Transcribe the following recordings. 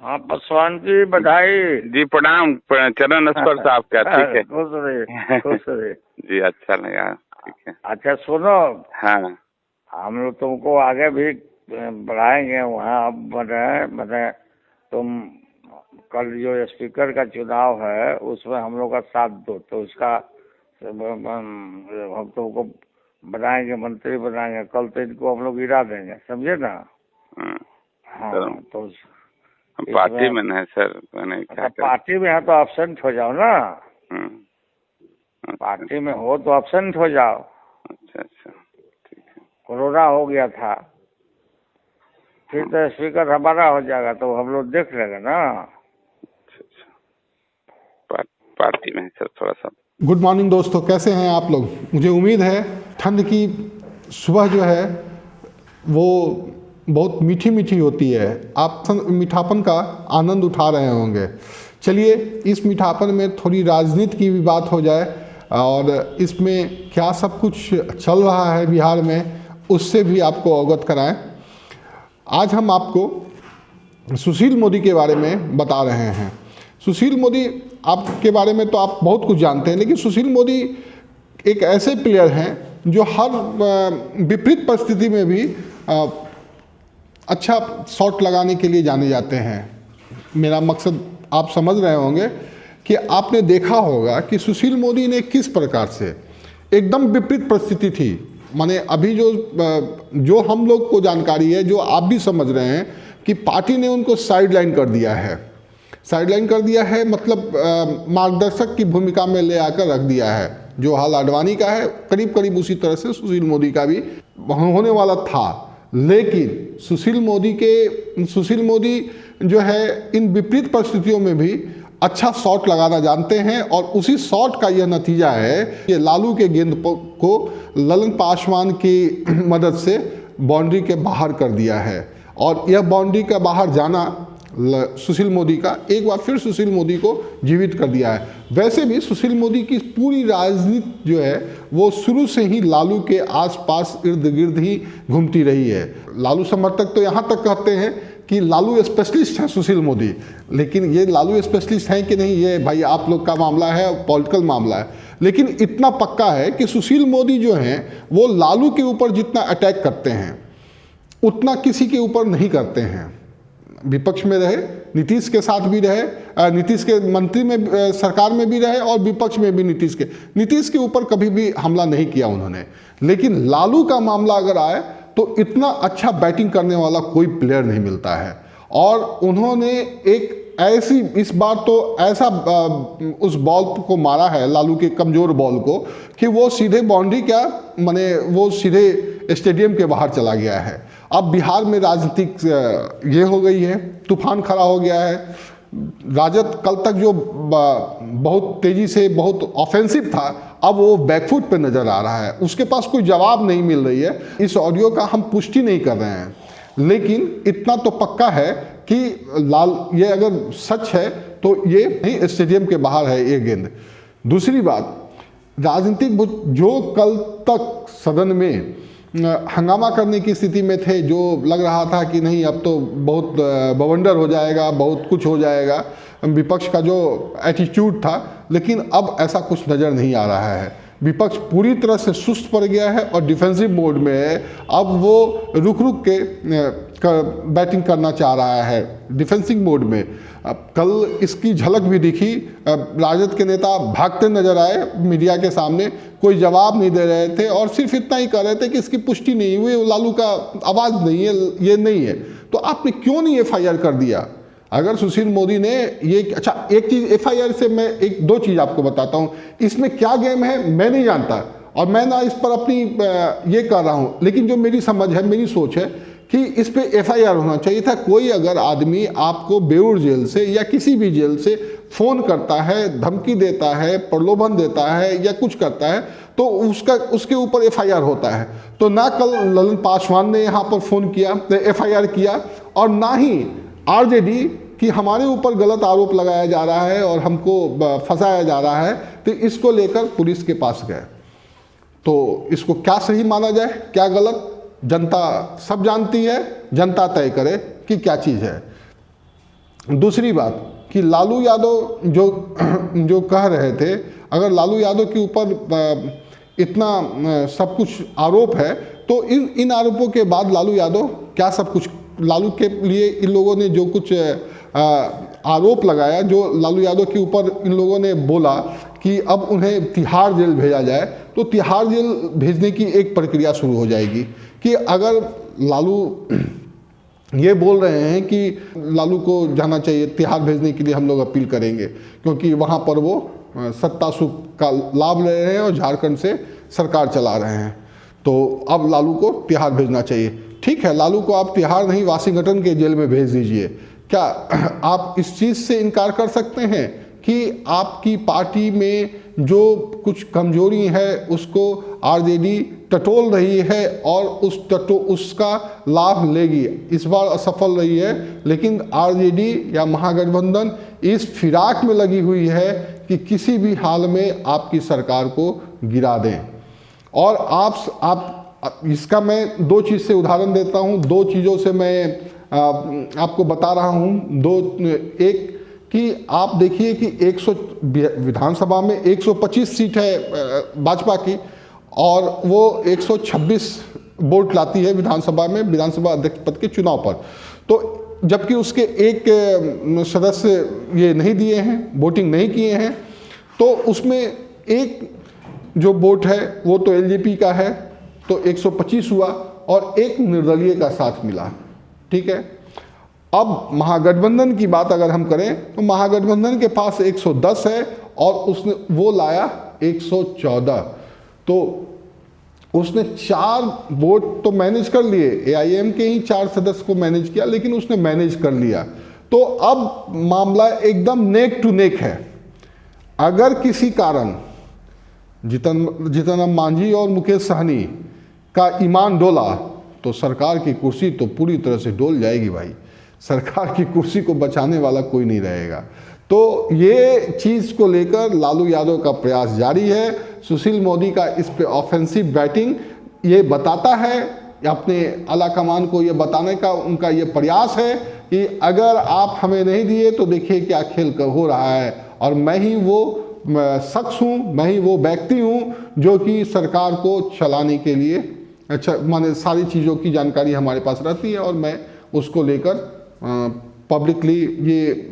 हाँ पासवान जी बधाई। जी प्रणाम। चरण स्पर्श आपका। ठीक है। खुश रहे खुश रहे। जी अच्छा लगा। ठीक है। अच्छा सुनो, हाँ हम लोग तुमको आगे भी बढ़ाएंगे। वहाँ अब बने तुम कल जो स्पीकर का चुनाव है उसमें हम लोग का साथ दो, तो उसका हम तुमको बनाएंगे, मंत्री बनाएंगे। कल तो इनको हम लोग गिरा देंगे, समझे ना। हाँ, हाँ तो हम पार्टी में नहीं सर, मैंने अच्छा पार्टी में है तो एब्सेंट हो जाओ ना। अच्छा पार्टी में हो तो एब्सेंट हो जाओ। अच्छा ठीक है। कोरोना हो गया था, फिर तो स्पीकर हमारा हो जाएगा तो हम लोग देख लेंगे ना। अच्छा पार्टी में है सर थोड़ा सा। गुड मॉर्निंग दोस्तों, कैसे हैं आप लोग। मुझे उम्मीद है ठंड की सुबह जो है वो बहुत मीठी मीठी होती है, आप मीठापन का आनंद उठा रहे होंगे। चलिए इस मीठापन में थोड़ी राजनीति की भी बात हो जाए और इसमें क्या सब कुछ चल रहा है बिहार में उससे भी आपको अवगत कराएं। आज हम आपको सुशील मोदी के बारे में बता रहे हैं। सुशील मोदी आपके बारे में तो आप बहुत कुछ जानते हैं, लेकिन सुशील मोदी एक ऐसे प्लेयर हैं जो हर विपरीत परिस्थिति में भी अच्छा शॉट लगाने के लिए जाने जाते हैं। मेरा मकसद आप समझ रहे होंगे कि आपने देखा होगा कि सुशील मोदी ने किस प्रकार से एकदम विपरीत परिस्थिति थी, माने अभी जो हम लोग को जानकारी है, जो आप भी समझ रहे हैं कि पार्टी ने उनको साइडलाइन कर दिया है। साइडलाइन कर दिया है मतलब मार्गदर्शक की भूमिका में ले आकर रख दिया है। जो हाल आडवाणी का है करीब करीब उसी तरह से सुशील मोदी का भी होने वाला था। लेकिन सुशील मोदी जो है इन विपरीत परिस्थितियों में भी अच्छा शॉट लगाना जानते हैं और उसी शॉट का यह नतीजा है कि लालू के गेंद को ललन पासवान की मदद से बाउंड्री के बाहर कर दिया है। और यह बाउंड्री का बाहर जाना सुशील मोदी का एक बार फिर सुशील मोदी को जीवित कर दिया है। वैसे भी सुशील मोदी की पूरी राजनीति जो है वो शुरू से ही लालू के आसपास इर्द गिर्द ही घूमती रही है। लालू समर्थक तो यहाँ तक कहते हैं कि लालू स्पेशलिस्ट है सुशील मोदी, लेकिन ये लालू स्पेशलिस्ट हैं कि नहीं ये भाई आप लोग का मामला है, पॉलिटिकल मामला है। लेकिन इतना पक्का है कि सुशील मोदी जो हैं वो लालू के ऊपर जितना अटैक करते हैं उतना किसी के ऊपर नहीं करते हैं। विपक्ष में रहे, नीतीश के साथ भी रहे, नीतीश के मंत्री में सरकार में भी रहे और विपक्ष में भी नीतीश के ऊपर कभी भी हमला नहीं किया उन्होंने। लेकिन लालू का मामला अगर आए तो इतना अच्छा बैटिंग करने वाला कोई प्लेयर नहीं मिलता है। और उन्होंने एक ऐसी इस बार तो ऐसा उस बॉल को मारा है, लालू के कमज़ोर बॉल को, कि वो सीधे बाउंड्री क्या माने वो सीधे स्टेडियम के बाहर चला गया है। अब बिहार में राजनीतिक ये हो गई है, तूफान खड़ा हो गया है। राजद कल तक जो बहुत तेज़ी से बहुत ऑफेंसिव था, अब वो बैकफुट पे नज़र आ रहा है। उसके पास कोई जवाब नहीं मिल रही है। इस ऑडियो का हम पुष्टि नहीं कर रहे हैं, लेकिन इतना तो पक्का है कि ये अगर सच है तो ये नहीं स्टेडियम के बाहर है ये गेंद। दूसरी बात, राजनीतिक जो कल तक सदन में हंगामा करने की स्थिति में थे, जो लग रहा था कि नहीं अब तो बहुत बवंडर हो जाएगा, बहुत कुछ हो जाएगा, विपक्ष का जो एटीट्यूड था, लेकिन अब ऐसा कुछ नज़र नहीं आ रहा है। विपक्ष पूरी तरह से सुस्त पड़ गया है और डिफेंसिव मोड में है। अब वो रुक के बैटिंग करना चाह रहा है डिफेंसिव मोड में। अब कल इसकी झलक भी दिखी, राजद के नेता भागते नजर आए मीडिया के सामने, कोई जवाब नहीं दे रहे थे और सिर्फ इतना ही कह रहे थे कि इसकी पुष्टि नहीं हुई, लालू का आवाज़ नहीं है, ये नहीं है। तो आपने क्यों नहीं FIR कर दिया? अगर सुशील मोदी ने ये अच्छा एक चीज़ FIR से मैं एक दो चीज़ आपको बताता हूँ, इसमें क्या गेम है मैं नहीं जानता और मैं ना इस पर अपनी ये कर रहा हूँ, लेकिन जो मेरी समझ है, मेरी सोच है कि इस पे FIR होना चाहिए था। कोई अगर आदमी आपको बेऊर जेल से या किसी भी जेल से फ़ोन करता है, धमकी देता है, प्रलोभन देता है या कुछ करता है तो उसके ऊपर FIR होता है। तो ना कल ललन पासवान ने यहाँ पर फ़ोन किया FIR किया और ना ही RJD कि हमारे ऊपर गलत आरोप लगाया जा रहा है और हमको फंसाया जा रहा है, तो इसको लेकर पुलिस के पास गए। तो इसको क्या सही माना जाए, क्या गलत, जनता सब जानती है, जनता तय करे कि क्या चीज़ है। दूसरी बात कि लालू यादव जो कह रहे थे, अगर लालू यादव के ऊपर इतना सब कुछ आरोप है तो इन आरोपों के बाद लालू यादव क्या सब कुछ, लालू के लिए इन लोगों ने जो कुछ आरोप लगाया, जो लालू यादव के ऊपर इन लोगों ने बोला कि अब उन्हें तिहाड़ जेल भेजा जाए, तो तिहाड़ जेल भेजने की एक प्रक्रिया शुरू हो जाएगी कि अगर लालू ये बोल रहे हैं कि लालू को जाना चाहिए, तिहाड़ भेजने के लिए हम लोग अपील करेंगे क्योंकि वहाँ पर वो सत्ता सुख का लाभ ले रहे हैं और झारखंड से सरकार चला रहे हैं, तो अब लालू को तिहाड़ भेजना चाहिए। ठीक है, लालू को आप तिहाड़ नहीं वाशिंगटन के जेल में भेज दीजिए। क्या आप इस चीज़ से इनकार कर सकते हैं कि आपकी पार्टी में जो कुछ कमजोरी है उसको आरजेडी टटोल रही है और उसका लाभ लेगी? इस बार असफल रही है, लेकिन आरजेडी या महागठबंधन इस फिराक में लगी हुई है कि किसी भी हाल में आपकी सरकार को गिरा दें। और आप इसका मैं दो चीज़ से उदाहरण देता हूँ, दो चीज़ों से मैं आपको बता रहा हूँ। एक कि आप देखिए कि 100 विधानसभा में 125 सीट है भाजपा की और वो 126 वोट लाती है विधानसभा में, विधानसभा अध्यक्ष पद के चुनाव पर, तो जबकि उसके एक सदस्य ये नहीं दिए हैं, वोटिंग नहीं किए हैं, तो उसमें एक जो वोट है वो तो एलजेपी का है, तो 125 हुआ और एक निर्दलीय का साथ मिला। ठीक है, अब महागठबंधन की बात अगर हम करें तो महागठबंधन के पास 110 है और उसने वो लाया 114, तो उसने 4 वोट तो मैनेज कर लिए, एआईएम के ही 4 सदस्य को मैनेज किया, लेकिन उसने मैनेज कर लिया। तो अब मामला एकदम नेक टू नेक है। अगर किसी कारण जीतन राम मांझी और मुकेश सहनी का ईमान डोला तो सरकार की कुर्सी तो पूरी तरह से डोल जाएगी भाई, सरकार की कुर्सी को बचाने वाला कोई नहीं रहेगा। तो ये चीज़ को लेकर लालू यादव का प्रयास जारी है। सुशील मोदी का इस पे ऑफेंसिव बैटिंग ये बताता है, अपने आला कमान को ये बताने का उनका ये प्रयास है कि अगर आप हमें नहीं दिए तो देखिए क्या खेल हो रहा है, और मैं ही वो शख्स हूँ, मैं ही वो व्यक्ति हूँ जो कि सरकार को चलाने के लिए, अच्छा माने सारी चीज़ों की जानकारी हमारे पास रहती है और मैं उसको लेकर पब्लिकली ये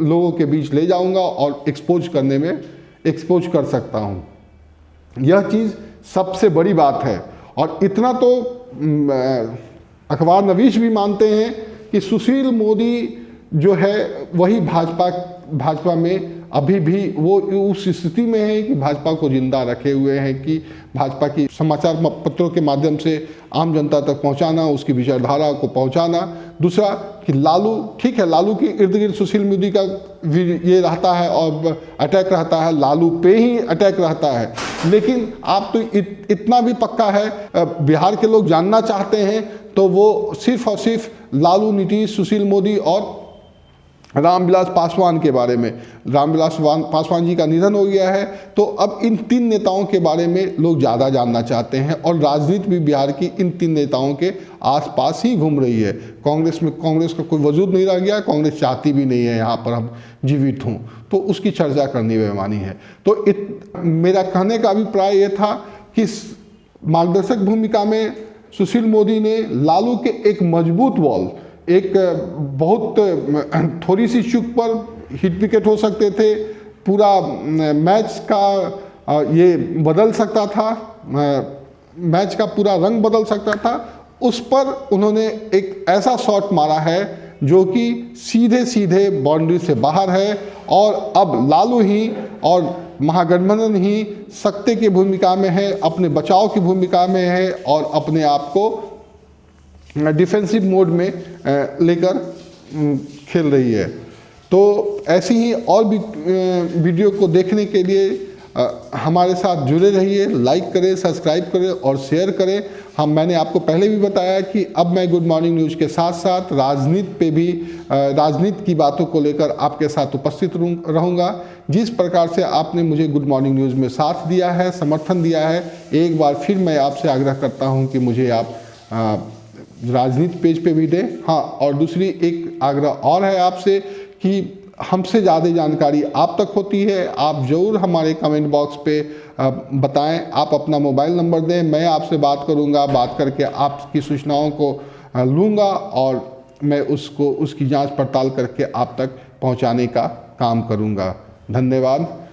लोगों के बीच ले जाऊंगा और एक्सपोज करने में एक्सपोज कर सकता हूं। यह चीज़ सबसे बड़ी बात है। और इतना तो अखबार नवीश भी मानते हैं कि सुशील मोदी जो है वही भाजपा में अभी भी वो उस स्थिति में है कि भाजपा को जिंदा रखे हुए हैं, कि भाजपा की समाचार पत्रों के माध्यम से आम जनता तक पहुंचाना, उसकी विचारधारा को पहुंचाना। दूसरा कि लालू, ठीक है, लालू के इर्द गिर्द सुशील मोदी का ये रहता है और अटैक रहता है, लालू पे ही अटैक रहता है, लेकिन आप तो इतना भी पक्का है, बिहार के लोग जानना चाहते हैं तो वो सिर्फ और सिर्फ लालू, नीतीश, सुशील मोदी और रामविलास पासवान के बारे में। रामविलास पासवान जी का निधन हो गया है, तो अब इन 3 नेताओं के बारे में लोग ज़्यादा जानना चाहते हैं और राजनीति भी बिहार की इन 3 नेताओं के आसपास ही घूम रही है। कांग्रेस का कोई वजूद नहीं रह गया, कांग्रेस चाहती भी नहीं है यहाँ पर हम जीवित हों, तो उसकी चर्चा करनी बेमानी है। तो मेरा कहने का अभिप्राय ये था कि मार्गदर्शक भूमिका में सुशील मोदी ने लालू के एक मजबूत बॉल, एक बहुत थोड़ी सी चूक पर हिट विकेट हो सकते थे, पूरा मैच का ये बदल सकता था, मैच का पूरा रंग बदल सकता था, उस पर उन्होंने एक ऐसा शॉट मारा है जो कि सीधे सीधे बाउंड्री से बाहर है। और अब लालू ही और महागठबंधन ही सत्ते की भूमिका में है, अपने बचाव की भूमिका में है और अपने आप को डिफेंसिव मोड में लेकर खेल रही है। तो ऐसी ही और भी वीडियो को देखने के लिए हमारे साथ जुड़े रहिए, लाइक करें, सब्सक्राइब करें और शेयर करें। मैंने आपको पहले भी बताया कि अब मैं गुड मॉर्निंग न्यूज़ के साथ साथ राजनीति पे भी, राजनीति की बातों को लेकर आपके साथ उपस्थित रहूँगा। जिस प्रकार से आपने मुझे गुड मॉर्निंग न्यूज़ में साथ दिया है, समर्थन दिया है, एक बार फिर मैं आपसे आग्रह करता हूँ कि मुझे आप राजनीति पेज पे भी दें। हाँ, और दूसरी एक आग्रह और है आपसे कि हमसे ज़्यादा जानकारी आप तक होती है। आप ज़रूर हमारे कमेंट बॉक्स पे बताएं, आप अपना मोबाइल नंबर दें, मैं आपसे बात करूंगा, बात करके आपकी सूचनाओं को लूँगा और मैं उसकी जांच पड़ताल करके आप तक पहुंचाने का काम करूंगा। धन्यवाद।